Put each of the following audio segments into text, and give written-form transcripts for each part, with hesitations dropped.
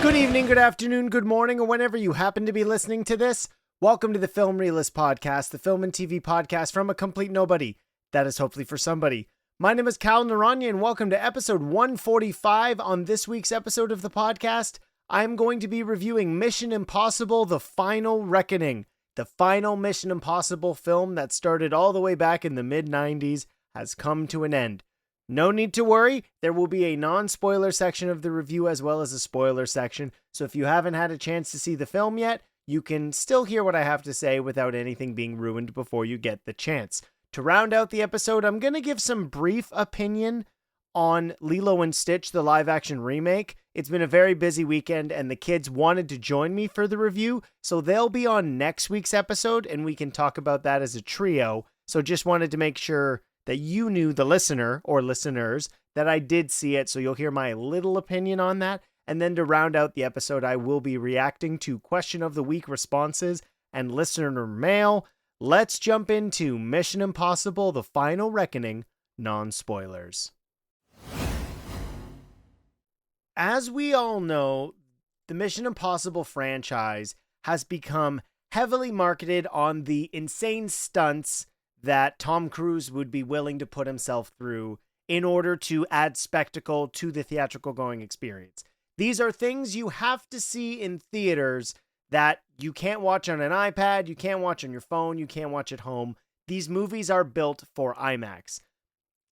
Good evening, good afternoon, good morning, or whenever you happen to be listening to this. Welcome to the Film Realist Podcast, the film and TV podcast from a complete nobody. That is hopefully for somebody. My name is Cal Naranya, and welcome to episode 145. On this week's episode of the podcast, I'm going to be reviewing Mission Impossible: The Final Reckoning. The final Mission Impossible film that started all the way back in the mid-90s has come to an end. No need to worry, there will be a non-spoiler section of the review as well as a spoiler section, so if you haven't had a chance to see the film yet, you can still hear what I have to say without anything being ruined before you get the chance. To round out the episode, I'm going to give some brief opinion on Lilo and Stitch, the live-action remake. It's been a very busy weekend, and the kids wanted to join me for the review, so they'll be on next week's episode, and we can talk about that as a trio. So just wanted to make sure that you knew, the listener or listeners, that I did see it, so you'll hear my little opinion on that. And then to round out the episode, I will be reacting to question of the week responses and listener mail. Let's jump into Mission Impossible: The Final Reckoning, non-spoilers. As we all know, the Mission Impossible franchise has become heavily marketed on the insane stunts that Tom Cruise would be willing to put himself through in order to add spectacle to the theatrical going experience. These are things you have to see in theaters that you can't watch on an iPad, you can't watch on your phone, you can't watch at home. These movies are built for IMAX.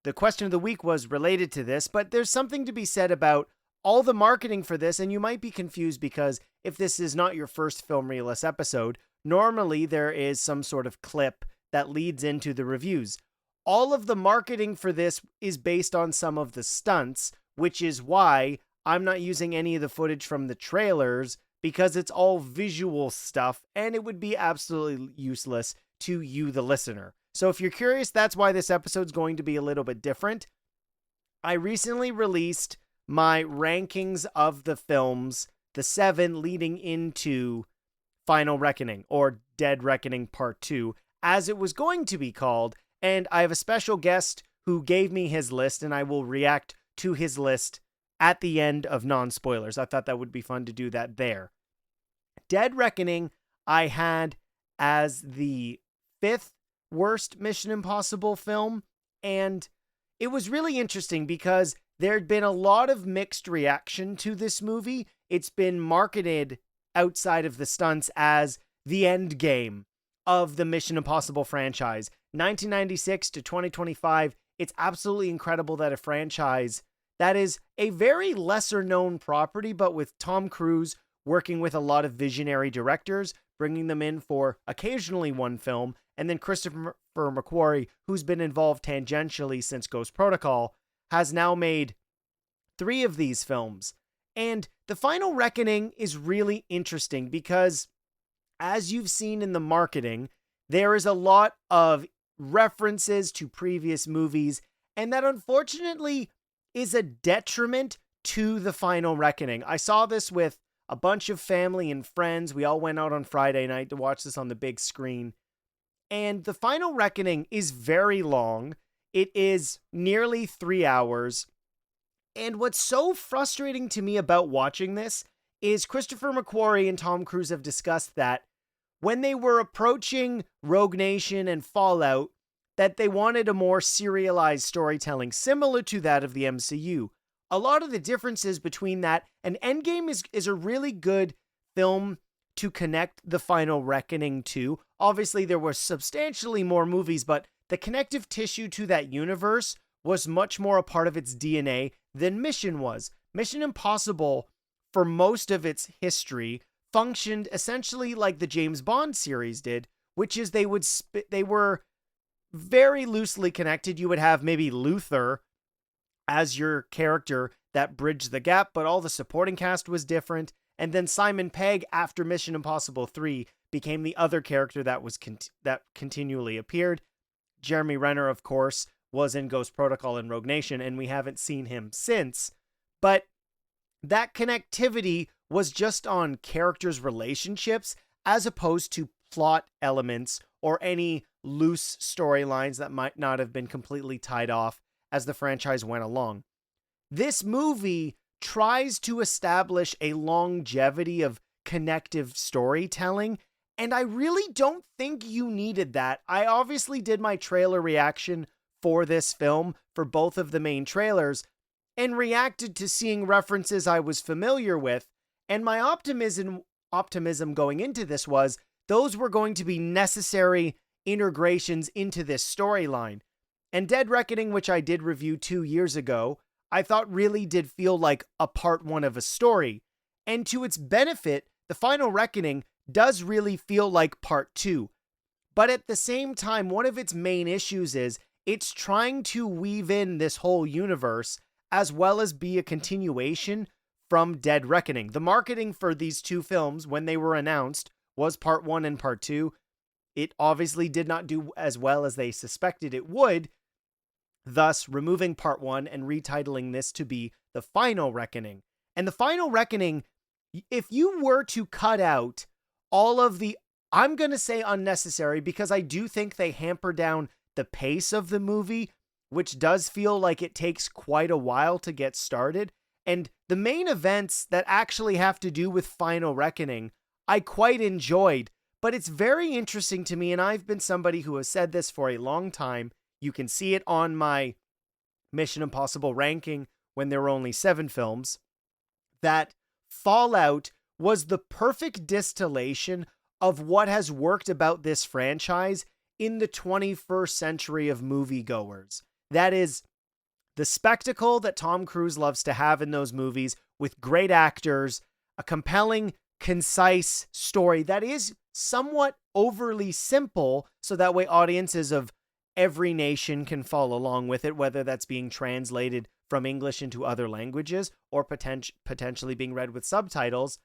The question of the week was related to this, but there's something to be said about all the marketing for this, and you might be confused because if this is not your first Film Realist episode, normally there is some sort of clip that leads into the reviews. All of the marketing for this is based on some of the stunts, which is why I'm not using any of the footage from the trailers, because it's all visual stuff and it would be absolutely useless to you, the listener. So if you're curious, that's why this episode's going to be a little bit different. I recently released my rankings of the films, the 7 leading into Final Reckoning, or Dead Reckoning Part 2, as it was going to be called, and I have a special guest who gave me his list, and I will react to his list at the end of non-spoilers. I thought that would be fun to do that there. Dead Reckoning I had as the 5th worst Mission Impossible film, and it was really interesting because there had been a lot of mixed reaction to this movie. It's been marketed outside of the stunts as the end game of the Mission Impossible franchise. 1996 to 2025, it's absolutely incredible that a franchise that is a very lesser known property, but with Tom Cruise working with a lot of visionary directors, bringing them in for occasionally one film, and then Christopher McQuarrie, who's been involved tangentially since Ghost Protocol, has now made 3 of these films. And The Final Reckoning is really interesting because, as you've seen in the marketing, there is a lot of references to previous movies, and that unfortunately is a detriment to The Final Reckoning. I saw this with a bunch of family and friends. We all went out on Friday night to watch this on the big screen. And The Final Reckoning is very long. It is nearly 3 hours. And what's so frustrating to me about watching this is Christopher McQuarrie and Tom Cruise have discussed that when they were approaching Rogue Nation and Fallout, that they wanted a more serialized storytelling similar to that of the MCU. A lot of the differences between that and Endgame is a really good film to connect The Final Reckoning to. Obviously, there were substantially more movies, but the connective tissue to that universe was much more a part of its DNA than Mission was. Mission Impossible, for most of its history, functioned essentially like the James Bond series did, which is they were very loosely connected. You would have maybe Luther as your character that bridged the gap, but all the supporting cast was different. And then Simon Pegg, after Mission Impossible 3, became the other character that was that continually appeared. Jeremy Renner, of course, was in Ghost Protocol and Rogue Nation, and we haven't seen him since. But that connectivity was just on characters' relationships as opposed to plot elements or any loose storylines that might not have been completely tied off as the franchise went along. This movie tries to establish a longevity of connective storytelling, and I really don't think you needed that. I obviously did my trailer reaction for this film for both of the main trailers and reacted to seeing references I was familiar with, and my optimism going into this was those were going to be necessary integrations into this storyline. And Dead Reckoning, which I did review 2 years ago, I thought really did feel like a part one of a story. And to its benefit, The Final Reckoning does really feel like part two. But at the same time, one of its main issues is it's trying to weave in this whole universe as well as be a continuation from Dead Reckoning. The marketing for these two films, when they were announced, was part one and part two. It obviously did not do as well as they suspected it would, thus removing part one and retitling this to be The Final Reckoning. And The Final Reckoning, if you were to cut out all of the, I'm going to say unnecessary, because I do think they hamper down the pace of the movie, which does feel like it takes quite a while to get started. And the main events that actually have to do with Final Reckoning, I quite enjoyed. But it's very interesting to me, and I've been somebody who has said this for a long time. You can see it on my Mission Impossible ranking when there were only 7 films, that Fallout was the perfect distillation of what has worked about this franchise in the 21st century of moviegoers. That is, the spectacle that Tom Cruise loves to have in those movies with great actors, a compelling, concise story that is somewhat overly simple, so that way audiences of every nation can follow along with it, whether that's being translated from English into other languages or potentially being read with subtitles.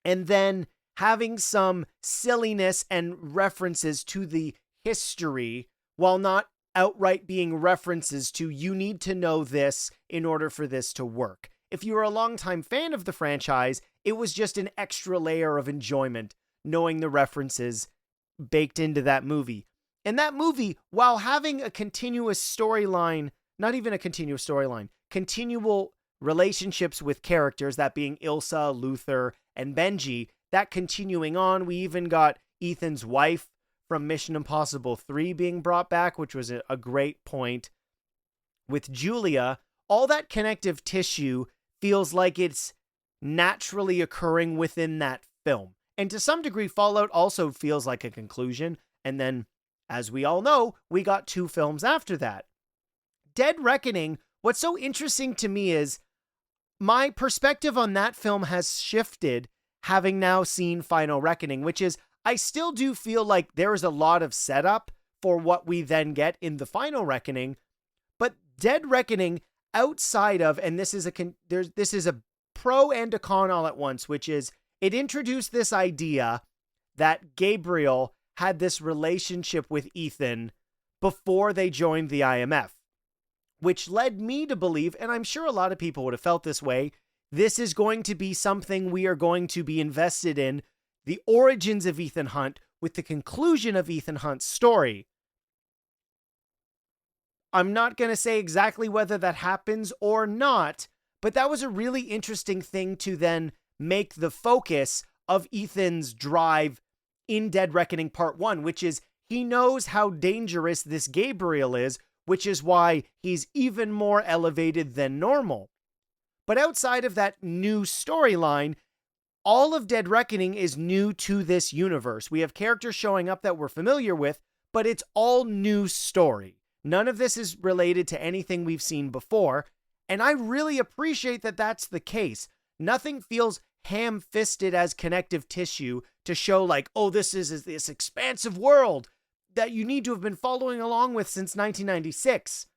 And then having some silliness and references to the history, while not outright being references to, you need to know this in order for this to work. If you were a longtime fan of the franchise, it was just an extra layer of enjoyment knowing the references baked into that movie. And that movie, while having a continuous storyline, not even a continuous storyline, continual relationships with characters, that being Ilsa, Luther, and Benji, that continuing on, we even got Ethan's wife from Mission Impossible 3 being brought back, which was a great point. With Julia, all that connective tissue feels like it's naturally occurring within that film. And to some degree, Fallout also feels like a conclusion. And then, as we all know, we got 2 films after that. Dead Reckoning, what's so interesting to me is my perspective on that film has shifted, having now seen Final Reckoning, which is, I still do feel like there is a lot of setup for what we then get in the Final Reckoning, but Dead Reckoning, outside of, and this is a pro and a con all at once, which is it introduced this idea that Gabriel had this relationship with Ethan before they joined the IMF, which led me to believe, and I'm sure a lot of people would have felt this way, this is going to be something we are going to be invested in, the origins of Ethan Hunt with the conclusion of Ethan Hunt's story. I'm not going to say exactly whether that happens or not, but that was a really interesting thing to then make the focus of Ethan's drive in Dead Reckoning Part 1, which is he knows how dangerous this Gabriel is, which is why he's even more elevated than normal. But outside of that new storyline, all of Dead Reckoning is new to this universe. We have characters showing up that we're familiar with, but it's all new story. None of this is related to anything we've seen before, and I really appreciate that that's the case. Nothing feels ham-fisted as connective tissue to show like, oh, this is this expansive world that you need to have been following along with since 1996.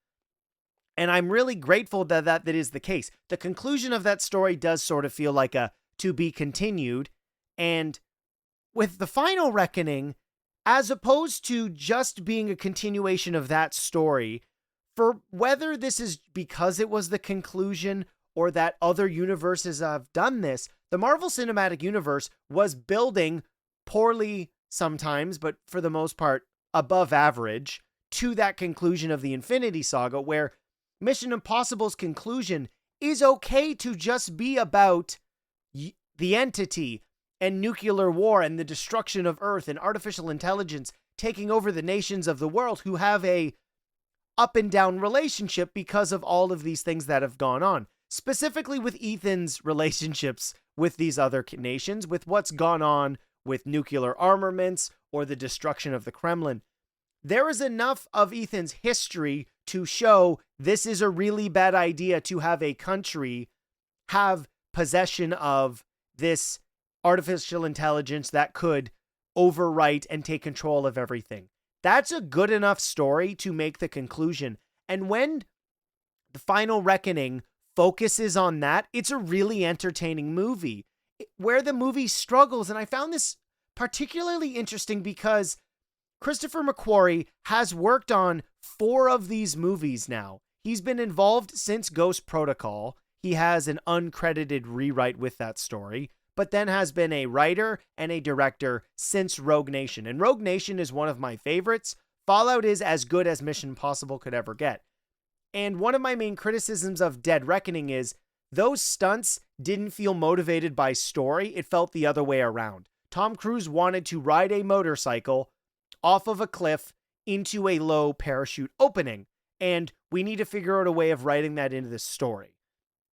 And I'm really grateful that is the case. The conclusion of that story does sort of feel like a to be continued. And with the Final Reckoning, as opposed to just being a continuation of that story, for whether this is because it was the conclusion or that other universes have done this, the Marvel Cinematic Universe was building poorly sometimes, but for the most part, above average, to that conclusion of the Infinity Saga, where Mission Impossible's conclusion is okay to just be about the entity and nuclear war and the destruction of Earth and artificial intelligence taking over the nations of the world who have a up and down relationship because of all of these things that have gone on. Specifically with Ethan's relationships with these other nations, with what's gone on with nuclear armaments or the destruction of the Kremlin. There is enough of Ethan's history to show this is a really bad idea to have a country have possession of this artificial intelligence that could overwrite and take control of everything. That's a good enough story to make the conclusion. And when The Final Reckoning focuses on that, it's a really entertaining movie. Where the movie struggles, and I found this particularly interesting because Christopher McQuarrie has worked on 4 of these movies now. He's been involved since Ghost Protocol. He has an uncredited rewrite with that story, but then has been a writer and a director since Rogue Nation. And Rogue Nation is one of my favorites. Fallout is as good as Mission Impossible could ever get. And one of my main criticisms of Dead Reckoning is those stunts didn't feel motivated by story. It felt the other way around. Tom Cruise wanted to ride a motorcycle off of a cliff into a low parachute opening, and we need to figure out a way of writing that into the story.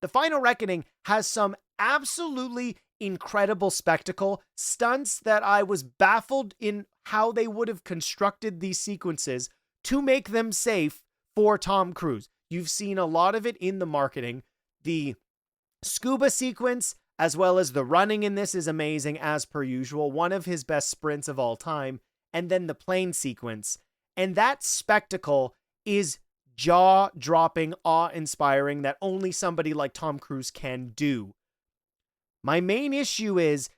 The Final Reckoning has some absolutely incredible spectacle, stunts that I was baffled in how they would have constructed these sequences to make them safe for Tom Cruise. You've seen a lot of it in the marketing. The scuba sequence, as well as the running in this, is amazing as per usual. One of his best sprints of all time. And then the plane sequence. And that spectacle is jaw-dropping, awe-inspiring that only somebody like Tom Cruise can do. My main issue is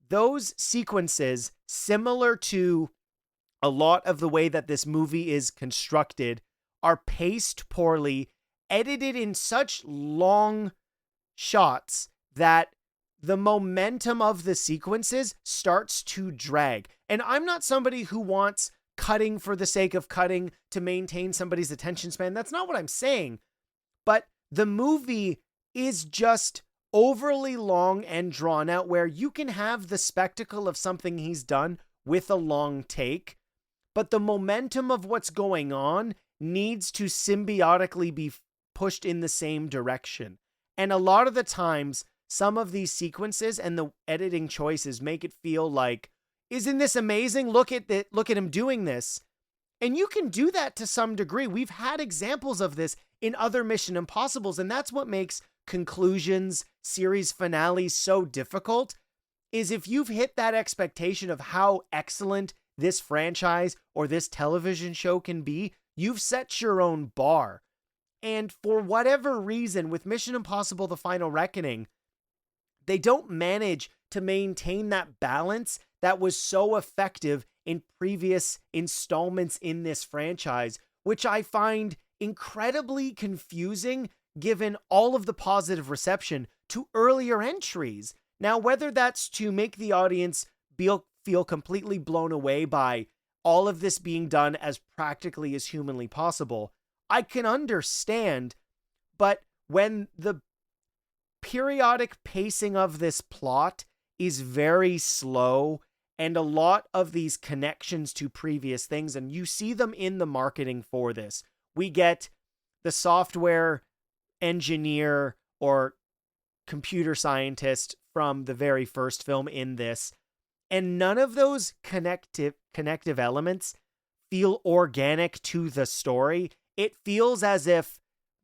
those sequences, similar to a lot of the way that this movie is constructed, are paced poorly, edited in such long shots that the momentum of the sequences starts to drag. And I'm not somebody who wants cutting for the sake of cutting to maintain somebody's attention span. That's not what I'm saying. But the movie is just overly long and drawn out, where you can have the spectacle of something he's done with a long take, but the momentum of what's going on needs to symbiotically be pushed in the same direction. And a lot of the times, some of these sequences and the editing choices make it feel like, isn't this amazing? Look at him doing this. And you can do that to some degree. We've had examples of this in other Mission Impossibles, and that's what makes conclusions, series finales so difficult, is if you've hit that expectation of how excellent this franchise or this television show can be, you've set your own bar. And for whatever reason, with Mission Impossible: The Final Reckoning, they don't manage to maintain that balance that was so effective in previous installments in this franchise, which I find incredibly confusing given all of the positive reception to earlier entries. Now, whether that's to make the audience feel completely blown away by all of this being done as practically as humanly possible, I can understand, but when the periodic pacing of this plot is very slow and a lot of these connections to previous things, and you see them in the marketing for this. We get the software engineer or computer scientist from the very first film in this, and none of those connective elements feel organic to the story. It feels as if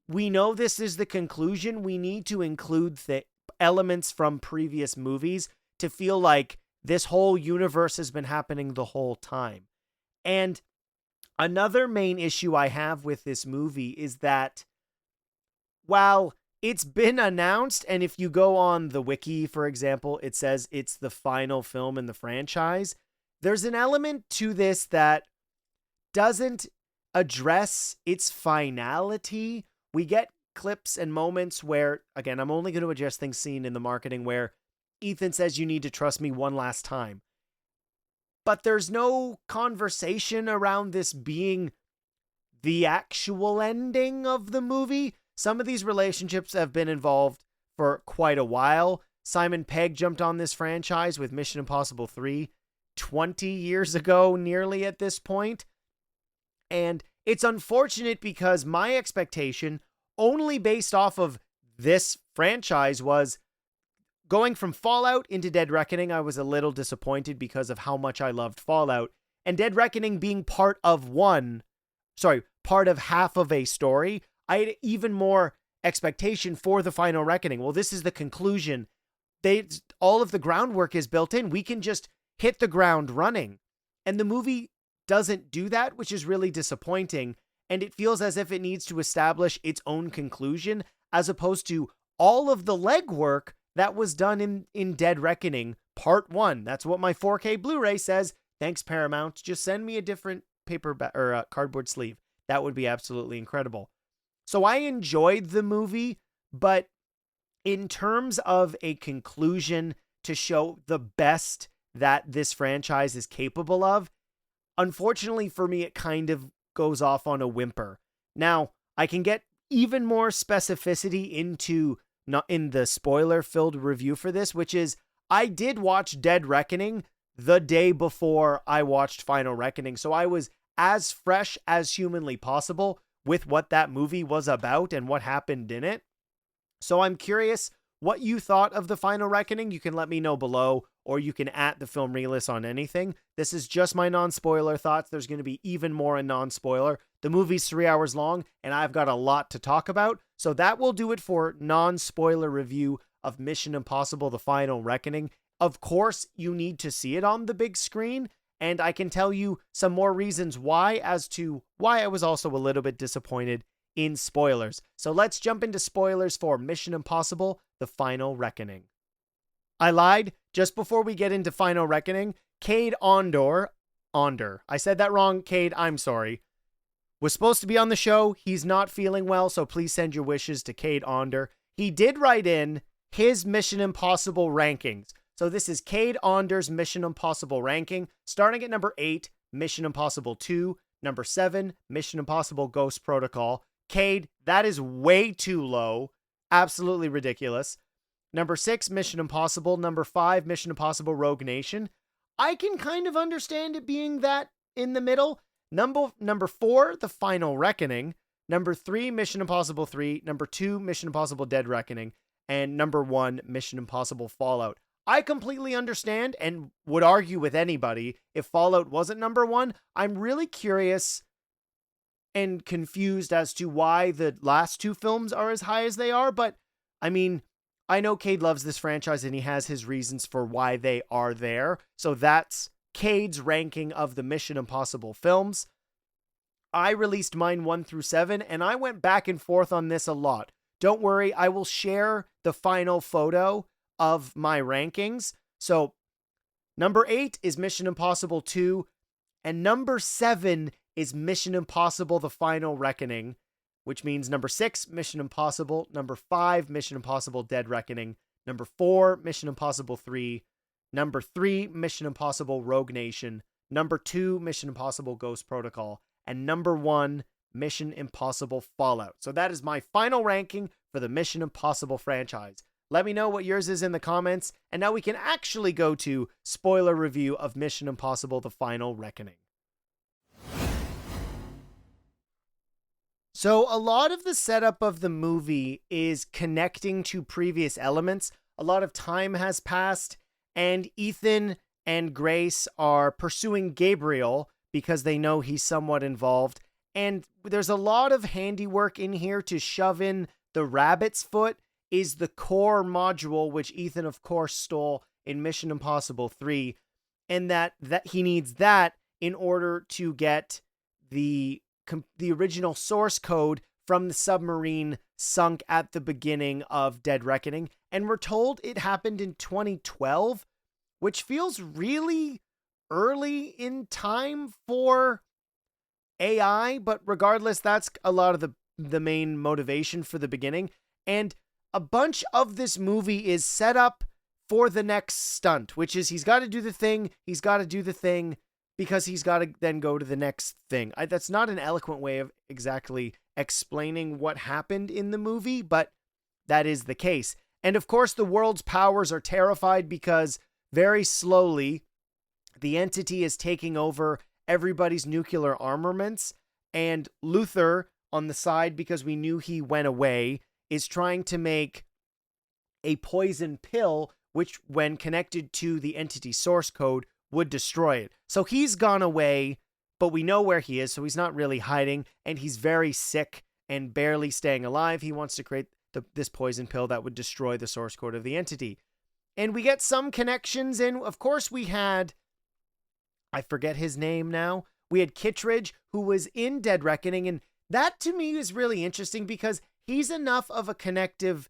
we know this is the conclusion. We need to include the elements from previous movies to feel like this whole universe has been happening the whole time. And another main issue I have with this movie is that while it's been announced, and if you go on the wiki, for example, it says it's the final film in the franchise, there's an element to this that doesn't address its finality. We get clips and moments where, again, I'm only going to address things seen in the marketing, where Ethan says, "You need to trust me one last time." But there's no conversation around this being the actual ending of the movie. some of these relationships have been involved for quite a while. Simon Pegg jumped on this franchise with Mission Impossible 3 20 years ago, nearly at this point. And it's unfortunate because my expectation, only based off of this franchise, was going from Fallout into Dead Reckoning. I was a little disappointed because of how much I loved Fallout. And Dead Reckoning being part of half of a story, I had even more expectation for the final reckoning. Well, this is the conclusion. All of the groundwork is built in. We can just hit the ground running. And the movie doesn't do that, which is really disappointing. And it feels as if it needs to establish its own conclusion, as opposed to all of the legwork that was done in Dead Reckoning Part 1. That's what my 4K Blu-ray says. Thanks, Paramount. Just send me a different cardboard sleeve. That would be absolutely incredible. So I enjoyed the movie, but in terms of a conclusion to show the best that this franchise is capable of, unfortunately for me, it kind of goes off on a whimper. Now, I can get even more specificity in the spoiler-filled review for this, which is I did watch Dead Reckoning the day before I watched Final Reckoning, so I was as fresh as humanly possible with what that movie was about and what happened in it. So I'm curious what you thought of the Final Reckoning. You can let me know below, or you can @ the Film Realist on anything. This is just my non-spoiler thoughts. There's going to be even more in non-spoiler. The movie's 3 hours long, and I've got a lot to talk about. So that will do it for non-spoiler review of Mission Impossible: The Final Reckoning. Of course, you need to see it on the big screen, and I can tell you some more reasons why as to why I was also a little bit disappointed in spoilers. So let's jump into spoilers for Mission Impossible: The Final Reckoning. I lied. Just before we get into Final Reckoning, Cade Onder, I said that wrong, Cade, I'm sorry, was supposed to be on the show. He's not feeling well, so please send your wishes to Cade Onder. He did write in his Mission Impossible rankings. So this is Cade Onder's Mission Impossible ranking, starting at number 8, Mission Impossible 2, number 7, Mission Impossible: Ghost Protocol. Cade, that is way too low. Absolutely ridiculous. Number 6, Mission Impossible. Number 5, Mission Impossible: Rogue Nation. I can kind of understand it being that in the middle. Number 4, The Final Reckoning. Number 3, Mission Impossible 3. Number 2, Mission Impossible: Dead Reckoning. And number 1, Mission Impossible: Fallout. I completely understand and would argue with anybody if Fallout wasn't number 1. I'm really curious and confused as to why the last 2 films are as high as they are, but I mean, I know Cade loves this franchise and he has his reasons for why they are there. So that's Cade's ranking of the Mission Impossible films. I released mine 1 through 7, and I went back and forth on this a lot. Don't worry, I will share the final photo of my rankings. So number 8 is Mission Impossible 2, and number 7 is Mission Impossible: The Final Reckoning, which means number 6, Mission Impossible, number 5, Mission Impossible: Dead Reckoning, number 4, Mission Impossible 3, number 3, Mission Impossible: Rogue Nation, number 2, Mission Impossible: Ghost Protocol, and number 1, Mission Impossible: Fallout. So that is my final ranking for the Mission Impossible franchise. Let me know what yours is in the comments, and now we can actually go to spoiler review of Mission Impossible: The Final Reckoning. So a lot of the setup of the movie is connecting to previous elements. A lot of time has passed, and Ethan and Grace are pursuing Gabriel because they know he's somewhat involved. And there's a lot of handiwork in here to shove in. The rabbit's foot is the core module, which Ethan, of course, stole in Mission Impossible 3, and that he needs that in order to get the original source code from the submarine sunk at the beginning of Dead Reckoning. And we're told it happened in 2012, which feels really early in time for AI, but regardless, that's a lot of the main motivation for the beginning. And a bunch of this movie is set up for the next stunt, which is he's got to do the thing, because he's got to then go to the next thing. That's not an eloquent way of exactly explaining what happened in the movie, but that is the case. And of course, the world's powers are terrified because very slowly the entity is taking over everybody's nuclear armaments. And Luther, on the side, because we knew he went away, is trying to make a poison pill, which, when connected to the entity source code, would destroy it. So he's gone away, but we know where he is, so he's not really hiding, and he's very sick and barely staying alive. He wants to create this poison pill that would destroy the source code of the entity. And we get some connections in. Of course, we had, I forget his name now, we had Kittredge, who was in Dead Reckoning, and that to me is really interesting because he's enough of a connective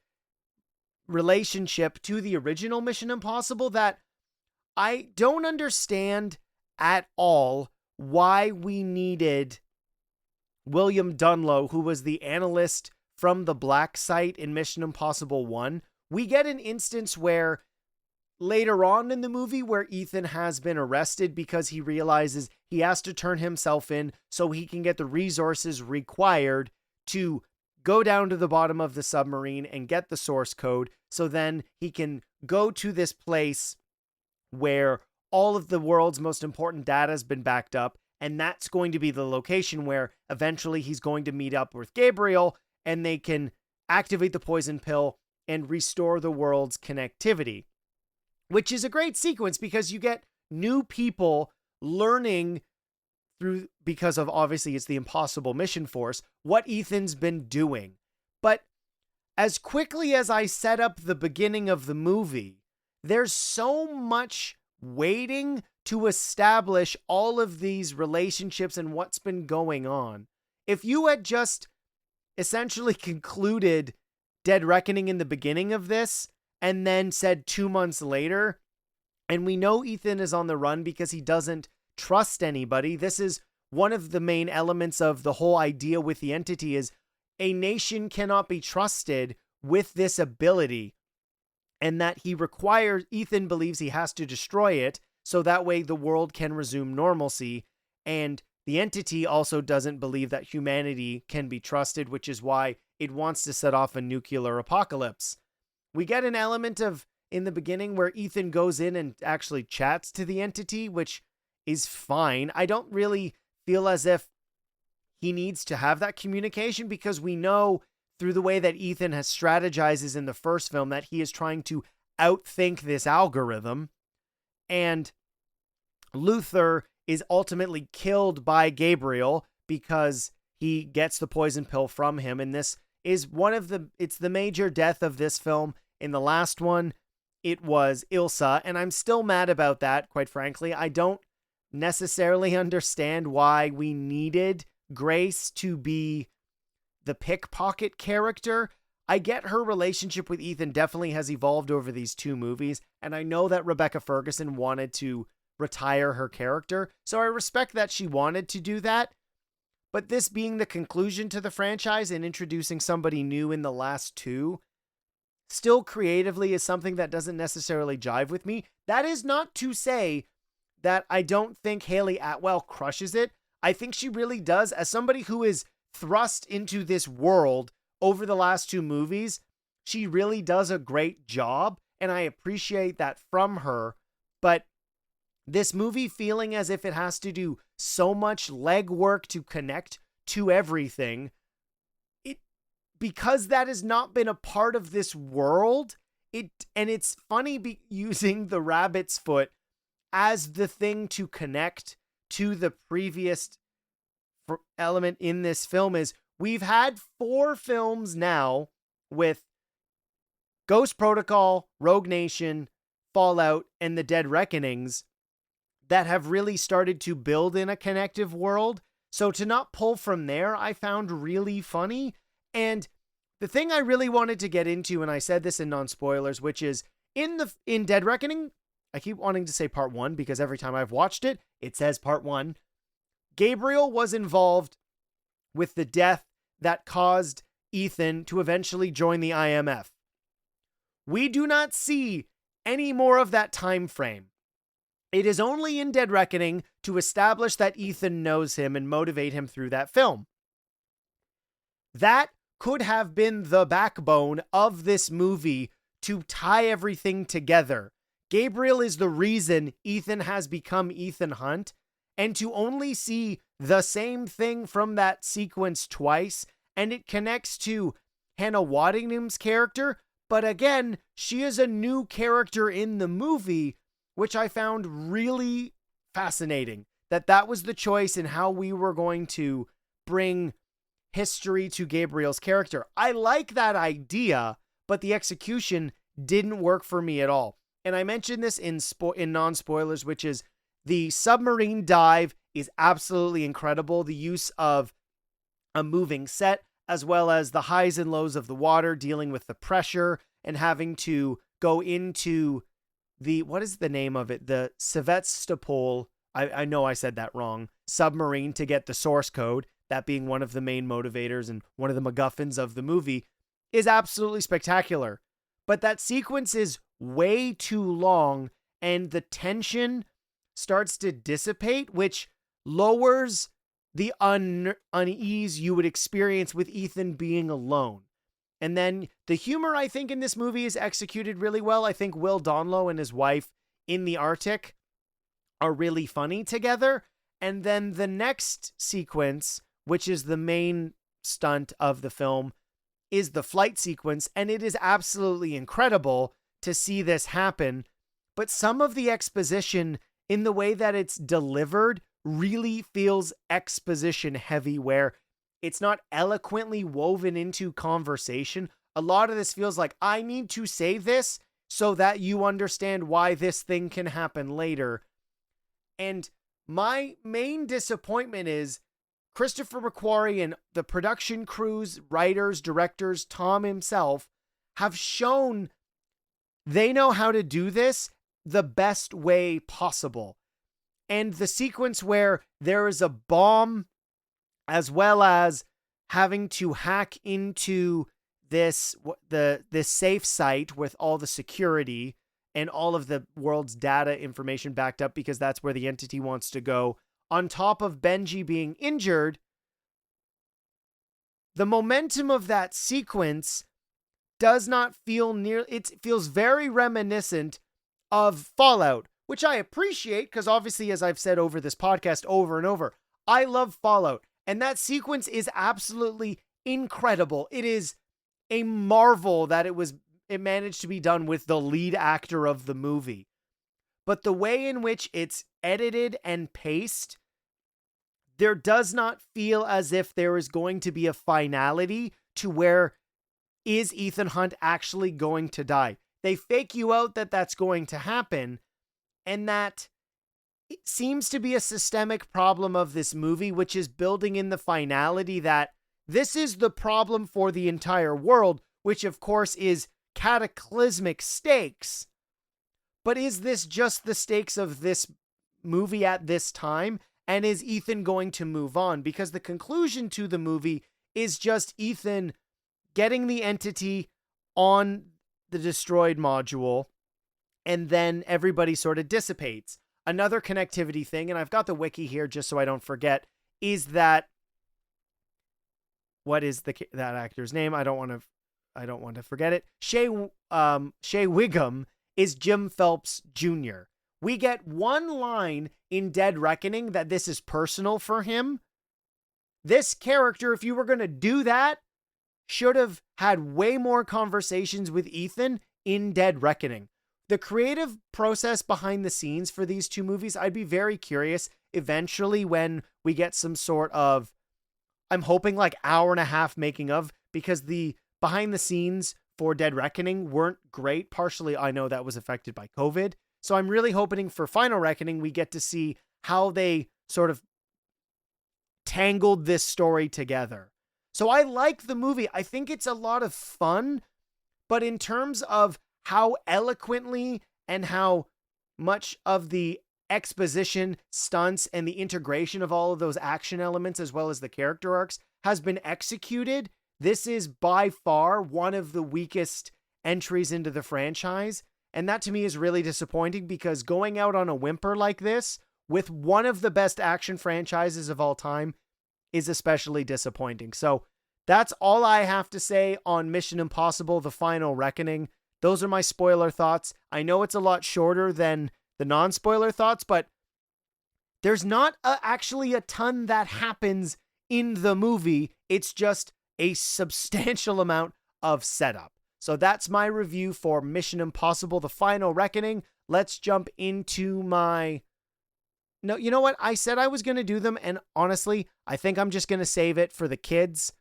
relationship to the original Mission Impossible that I don't understand at all why we needed William Dunlow, who was the analyst from the Black Site in Mission Impossible 1. We get an instance where later on in the movie where Ethan has been arrested because he realizes he has to turn himself in so he can get the resources required to go down to the bottom of the submarine and get the source code, so then he can go to this place where all of the world's most important data has been backed up, and that's going to be the location where eventually he's going to meet up with Gabriel, and they can activate the poison pill and restore the world's connectivity. Which is a great sequence because you get new people learning through, because of obviously it's the Impossible Mission Force, what Ethan's been doing. But as quickly as I set up the beginning of the movie, there's so much waiting to establish all of these relationships and what's been going on. If you had just essentially concluded Dead Reckoning in the beginning of this, and then said 2 months later, and we know Ethan is on the run because he doesn't trust anybody. This is one of the main elements of the whole idea with the entity is a nation cannot be trusted with this ability, and that Ethan believes he has to destroy it so that way the world can resume normalcy, and the entity also doesn't believe that humanity can be trusted, which is why it wants to set off a nuclear apocalypse. We get an element of, in the beginning, where Ethan goes in and actually chats to the entity, which is fine. I don't really feel as if he needs to have that communication because we know through the way that Ethan has strategizes in the first film that he is trying to outthink this algorithm. And Luther is ultimately killed by Gabriel because he gets the poison pill from him, and this is it's the major death of this film. In the last one, it was Ilsa, and I'm still mad about that, quite frankly. I don't necessarily understand why we needed Grace to be the pickpocket character. I get her relationship with Ethan definitely has evolved over these two movies, and I know that Rebecca Ferguson wanted to retire her character, so I respect that she wanted to do that. But this being the conclusion to the franchise and introducing somebody new in the last two, still creatively is something that doesn't necessarily jive with me. That is not to say that I don't think Haley Atwell crushes it. I think she really does. As somebody who is thrust into this world over the last two movies, she really does a great job, and I appreciate that from her. But this movie feeling as if it has to do so much legwork to connect to everything, because that has not been a part of this world, and it's funny using the rabbit's foot as the thing to connect to the previous element in this film is we've had 4 films now with Ghost Protocol, Rogue Nation, Fallout, and the Dead Reckonings that have really started to build in a connective world. So to not pull from there, I found really funny. And the thing I really wanted to get into, and I said this in non-spoilers, which is in Dead Reckoning, I keep wanting to say part 1 because every time I've watched it, it says part 1. Gabriel was involved with the death that caused Ethan to eventually join the IMF. We do not see any more of that time frame. It is only in Dead Reckoning to establish that Ethan knows him and motivate him through that film. That could have been the backbone of this movie to tie everything together. Gabriel is the reason Ethan has become Ethan Hunt, and to only see the same thing from that sequence twice, and it connects to Hannah Waddingham's character, but again, she is a new character in the movie, which I found really fascinating. That was the choice in how we were going to bring history to Gabriel's character. I like that idea, but the execution didn't work for me at all. And I mentioned this in non-spoilers, which is the submarine dive is absolutely incredible. The use of a moving set, as well as the highs and lows of the water, dealing with the pressure and having to go into the, what is the name of it? The Sevastopol, I know I said that wrong, submarine to get the source code, that being one of the main motivators and one of the MacGuffins of the movie, is absolutely spectacular. But that sequence is way too long, and the tension starts to dissipate, which lowers the unease you would experience with Ethan being alone. And then the humor, I think, in this movie is executed really well. I think Will Donlow and his wife in the Arctic are really funny together. And then the next sequence, which is the main stunt of the film, is the flight sequence. And it is absolutely incredible to see this happen. But some of the exposition in the way that it's delivered really feels exposition heavy, where it's not eloquently woven into conversation. A lot of this feels like, I need to say this so that you understand why this thing can happen later. And my main disappointment is Christopher McQuarrie and the production crews, writers, directors, Tom himself, have shown they know how to do this the best way possible. And the sequence where there is a bomb, as well as having to hack into this safe site with all the security and all of the world's data information backed up, because that's where the entity wants to go, on top of Benji being injured, the momentum of that sequence does not feel it feels very reminiscent of Fallout, which I appreciate because obviously, as I've said over this podcast over and over, I love Fallout. And that sequence is absolutely incredible. It is a marvel that it managed to be done with the lead actor of the movie. But the way in which it's edited and paced, there does not feel as if there is going to be a finality to where is Ethan Hunt actually going to die. They fake you out that that's going to happen, and that it seems to be a systemic problem of this movie, which is building in the finality that this is the problem for the entire world, which of course is cataclysmic stakes. But is this just the stakes of this movie at this time? And is Ethan going to move on? Because the conclusion to the movie is just Ethan getting the entity on the destroyed module, and then everybody sort of dissipates. Another connectivity thing, and I've got the wiki here just so I don't forget, is that, what is that actor's name? I don't want to forget it. Shea Wiggum is Jim Phelps Jr. We get one line in Dead Reckoning that this is personal for him. This character, if you were going to do that, should have had way more conversations with Ethan in Dead Reckoning. The creative process behind the scenes for these two movies, I'd be very curious eventually when we get some sort of, I'm hoping like hour and a half making of, because the behind the scenes for Dead Reckoning weren't great. Partially, I know that was affected by COVID. So I'm really hoping for Final Reckoning, we get to see how they sort of tangled this story together. So I like the movie. I think it's a lot of fun, but in terms of how eloquently and how much of the exposition, stunts, and the integration of all of those action elements, as well as the character arcs, has been executed, this is by far one of the weakest entries into the franchise. And that to me is really disappointing, because going out on a whimper like this with one of the best action franchises of all time is especially disappointing. So that's all I have to say on Mission Impossible: The Final Reckoning. Those are my spoiler thoughts. I know it's a lot shorter than the non-spoiler thoughts, but there's not actually a ton that happens in the movie. It's just a substantial amount of setup. So that's my review for Mission Impossible: The Final Reckoning. Let's jump into my... No, you know what? I said I was going to do them, and honestly, I think I'm just going to save it for the kids.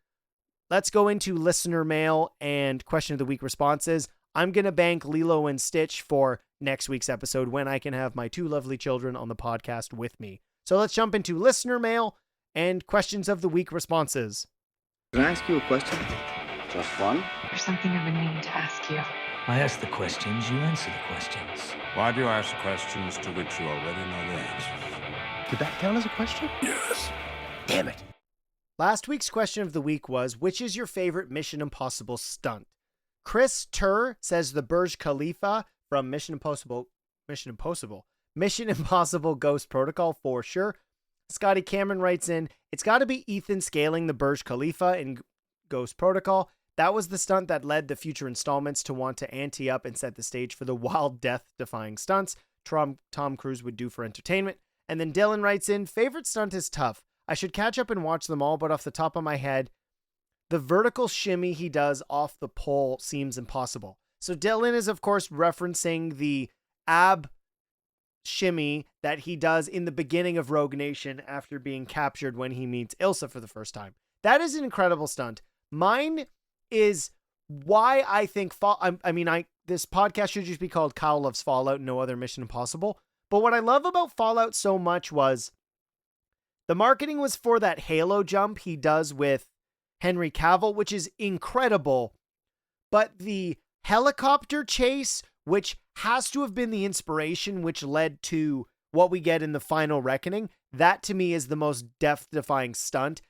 Let's go into listener mail and question of the week responses. I'm going to bank Lilo and Stitch for next week's episode when I can have my two lovely children on the podcast with me. So let's jump into listener mail and questions of the week responses. Can I ask you a question? Just one? There's something I've been meaning to ask you. I ask the questions, you answer the questions. Why do you ask questions to which you already know the answers? Did that count as a question? Yes. Damn it. Last week's question of the week was, which is your favorite Mission Impossible stunt? Chris Tur says the Burj Khalifa from Mission Impossible Ghost Protocol for sure. Scotty Cameron writes in, it's got to be Ethan scaling the Burj Khalifa in Ghost Protocol. That was the stunt that led the future installments to want to ante up and set the stage for the wild death-defying stunts Tom Cruise would do for entertainment. And then Dylan writes in, favorite stunt is tough. I should catch up and watch them all, but off the top of my head, the vertical shimmy he does off the pole seems impossible. So Dylan is, of course, referencing the ab shimmy that he does in the beginning of Rogue Nation after being captured when he meets Ilsa for the first time. That is an incredible stunt. Mine is why I think this podcast should just be called Kyle Loves Fallout, no other Mission Impossible. But what I love about Fallout so much was the marketing was for that Halo jump he does with Henry Cavill, which is incredible. But the helicopter chase, which has to have been the inspiration which led to what we get in The Final Reckoning, that to me is the most death-defying stunt,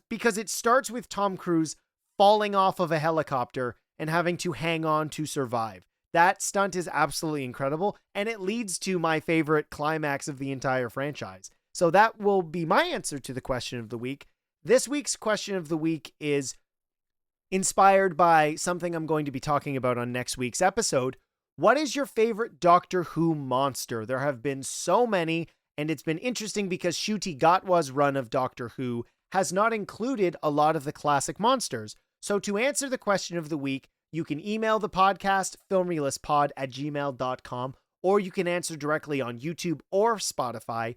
because it starts with Tom Cruise falling off of a helicopter and having to hang on to survive. That stunt is absolutely incredible, and it leads to my favorite climax of the entire franchise. So that will be my answer to the question of the week. This week's question of the week is inspired by something I'm going to be talking about on next week's episode. What is your favorite Doctor Who monster? There have been so many, and it's been interesting because Ncuti Gatwa's run of Doctor Who has not included a lot of the classic monsters. So to answer the question of the week, you can email the podcast, filmreelistspod@gmail.com, or you can answer directly on YouTube or Spotify.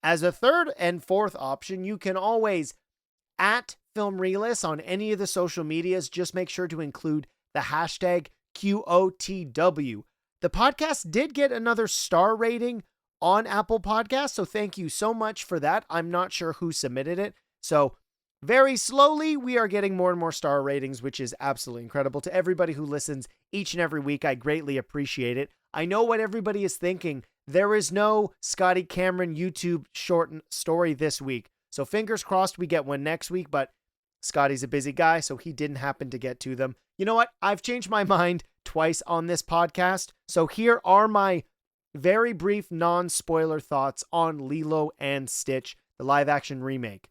As a third and fourth option, you can always @filmreelist on any of the social medias. Just make sure to include the hashtag QOTW. The podcast did get another star rating on Apple Podcasts, so thank you so much for that. I'm not sure who submitted it. So very slowly, we are getting more and more star ratings, which is absolutely incredible. To everybody who listens each and every week, I greatly appreciate it. I know what everybody is thinking. There is no Scotty Cameron YouTube short story this week. So fingers crossed we get one next week, but Scotty's a busy guy, so he didn't happen to get to them. You know what? I've changed my mind twice on this podcast. So here are my very brief non-spoiler thoughts on Lilo and Stitch, the live-action remake.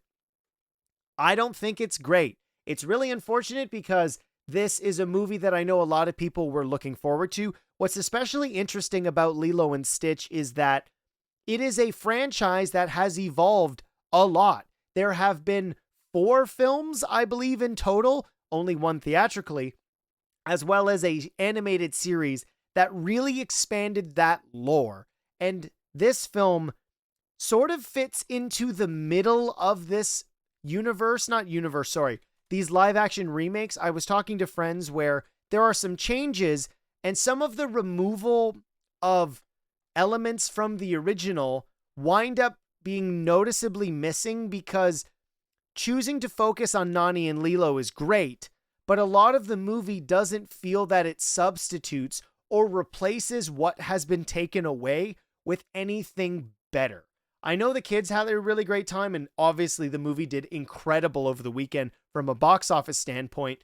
I don't think it's great. It's really unfortunate because this is a movie that I know a lot of people were looking forward to. What's especially interesting about Lilo and Stitch is that it is a franchise that has evolved a lot. There have been 4 films, I believe, in total, only 1 theatrically, as well as an animated series that really expanded that lore. And this film sort of fits into the middle of this these live action remakes. I was talking to friends where there are some changes and some of the removal of elements from the original wind up being noticeably missing because choosing to focus on Nani and Lilo is great, but a lot of the movie doesn't feel that it substitutes or replaces what has been taken away with anything better. I know the kids had a really great time, and obviously the movie did incredible over the weekend from a box office standpoint,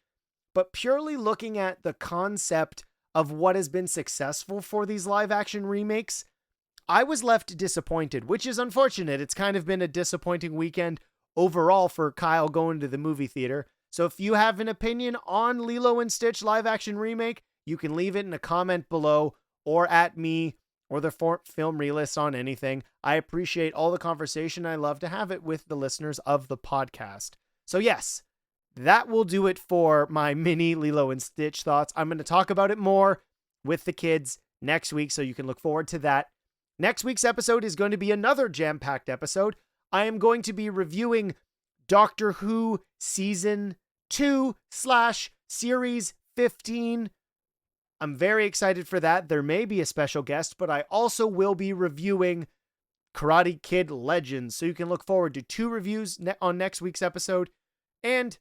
but purely looking at the concept of what has been successful for these live action remakes, I was left disappointed, which is unfortunate. It's kind of been a disappointing weekend overall for Kyle going to the movie theater. So if you have an opinion on Lilo and Stitch live action remake, you can leave it in a comment below or at me or the Film Realist on anything. I appreciate all the conversation. I love to have it with the listeners of the podcast. So yes, that will do it for my mini Lilo and Stitch thoughts. I'm going to talk about it more with the kids next week, so you can look forward to that. Next week's episode is going to be another jam-packed episode. I am going to be reviewing Doctor Who Season 2/Series 15. I'm very excited for that. There may be a special guest, but I also will be reviewing Karate Kid Legends, so you can look forward to 2 reviews on next week's episode. And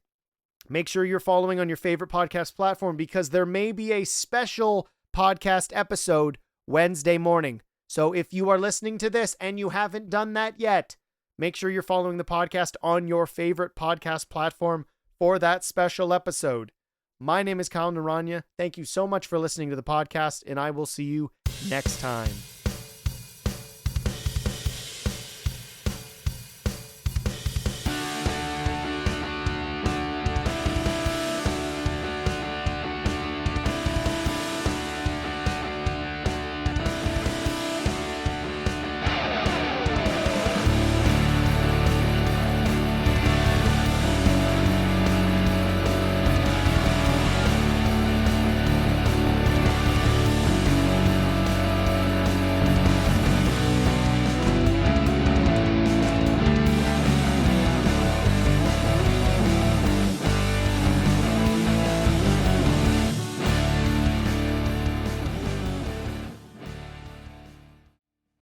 make sure you're following on your favorite podcast platform, because there may be a special podcast episode Wednesday morning. So if you are listening to this and you haven't done that yet, make sure you're following the podcast on your favorite podcast platform for that special episode. My name is Kyle Naranya. Thank you so much for listening to the podcast, and I will see you next time.